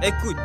Écoute,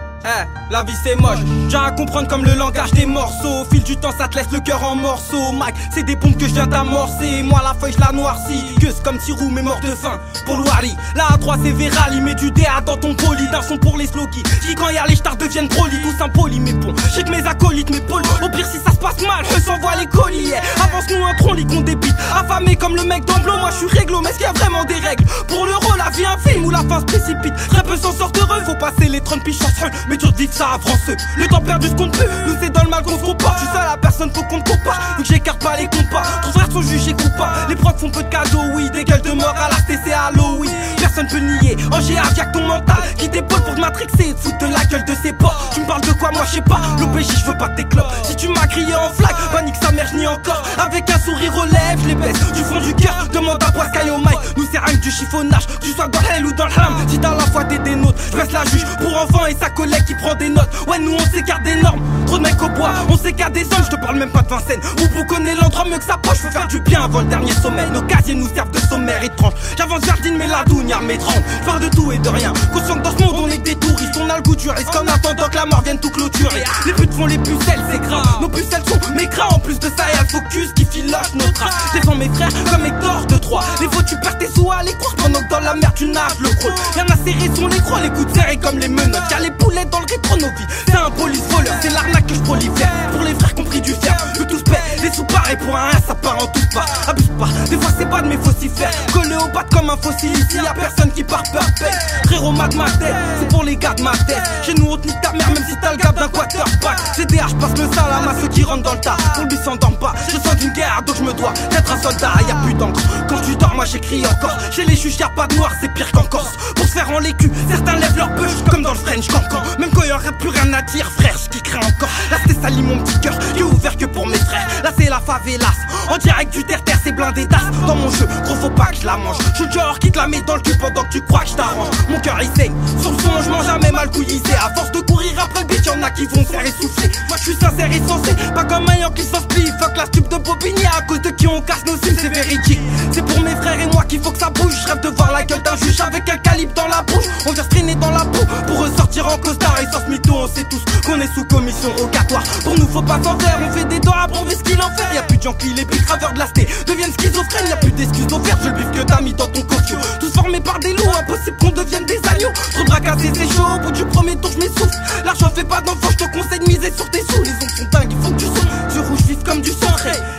la vie c'est moche, j'ai à comprendre comme le langage des morceaux. Au fil du temps ça te laisse le cœur en morceaux. Mike, c'est des bombes que je viens d'amorcer. Moi la feuille je la noircis, que c'est comme Tirou mais mort de faim. Pour le Wari, là à droite c'est Véral. Il met du DA dans ton poli, d'un son pour les slogis. Qui quand y'a les stars deviennent brolis, tous impolis mais bon. J'ai que mes acolytes, mes polos. Au pire si ça se passe mal, je s'envoie les colis. Yeah. Avance-nous un tronc, lit qu'on débite. Affamé comme le mec d'Amblon, moi je suis réglo. Mais est-ce qu'il y a vraiment des règles? Pour l'euro, la vie un film où la fin se précipite. Très peu s'en sortent heureux, faut passer les 30 piges en mais dur de vivre ça avance. Le temps perdu se compte plus, nous c'est dans le mal qu'on se comporte. Je suis seul à personne, faut qu'on me compare. Vu que j'écarte pas les compas, ton frère sont jugés coupables. Les profs font peu de cadeaux, oui, des gueules de mort à la TC Halloween. Personne peut nier, en GA via ton mental qui t'épaule pour te matrixer et te foutre de la gueule de ses porcs. Tu me parles de quoi, moi je sais pas, l'OPJ je veux pas tes clopes. Si tu m'as crié en flag, bah nique sa mère je nie encore. Avec un sourire relève, je les baisse du fond du cœur. Demande à Boiscaille au mic, nous c'est rien que du chiffonnage. Tu sois dans l'hell ou dans le ham, si t'as la foi t'es des nôtres. Je baisse la juge pour enfants et sa collègue qui prend des notes. Ouais nous on s'écarte des normes, trop de mecs au bois, on s'écarte des hommes. Je te parle même pas de Vincennes, ou vous connaissez l'endroit mieux que sa poche. Faut faire du bien avant le dernier sommeil, nos casiers nous servent de sommaire étrange. J'avance jardine mais la dougne arme étrange. Je parle de tout et de rien, conscient que dans ce monde on est que des touristes. On a le goût du risque en attendant que la mort vienne tout clôturer. Les putes font les pucelles, c'est grave, nos pucelles sont mes crins. En plus de ça y'a le focus qui filoche nos traces. Défends mes frères comme Hector de 3. Les faux tu perds tes sous à les croire pendant que dans la mer tu nages le gros. Rien à serrer sont les crocs, les coups serrés comme les menottes. Y'a les poulettes dans le rétro nos vies. C'est un police voleur, c'est l'arnaque que je prolifère. Pour les frères compris du fer, que tous paient. Les sous pareils pour un rien, ça part en tout pas. Abuse pas, des fois c'est pas de mes faustifères. Collé au bat comme un fossile, ici y'a personne qui part perfect. Frérot mat ma tête, c'est pour les gars de ma tête. Chez nous on te nique ta mère même si t'as le gap d'un quarterback. CDH passe le salam à ceux qui rentrent dans le tas. Pour lui s'endorme pas, je sens d'une guerre donc je me dois d'être un soldat. Y'a plus d'encre, quand tu dors moi j'écris encore. Chez les juges y'a pas de noir, c'est pire qu'en Corse. Pour se faire en l'écu, certains lèvent leur bûche comme dans le French Cancan. Même quand y'aurait plus rien à dire frère, je kickerai encore. Là c'est sali mon petit cœur, qui est ouvert que pour mes frères. Là c'est la favelas, en direct du terre-terre c'est blindé d'as. Dans mon jeu, gros faut pas que je la mange. Je suis le genre qui te la met dans le cul pendant que tu crois que je t'arrange. Mon cœur il saigne, sur le son je mange jamais mal couillisé. À force de courir après le bitch, y'en a qui vont se faire essouffler. Moi je suis sincère et sensé, pas comme un Yankee sans split. Fuck la stupe de Bobigny, à cause de qui on casse nos cimes, c'est véridique. C'est pour mes frères et moi qu'il faut que ça bouge. Je rêve de voir la gueule d'un juge avec un calibre dans la bouche. On vient se traîner dans la boue pour ressortir en costard. Et sans ce mytho on sait tous qu'on est sous commission rogatoire. Pour nous faut pas s'en faire, on fait des dents à prouver ce qu'il en fait. Y'a plus de Yankee, les plus graveurs de la sté deviennent schizophrènes. Y'a plus d'excuses offertes, je le bif que t'as mis dans ton cofio. Tous formés par des loups, impossible qu'on devienne des agneaux. Trop de bracasser c'est chaud, au bout du premier tour je m'essouffle. L'argent fait pas d'enfant, je te conseille de miser sur tes sous. Les ondes sont dingues, il faut que tu sons. Je rouge vif comme du sang.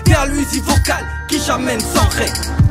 T'es à l'usine vocale qui j'amène sans règle.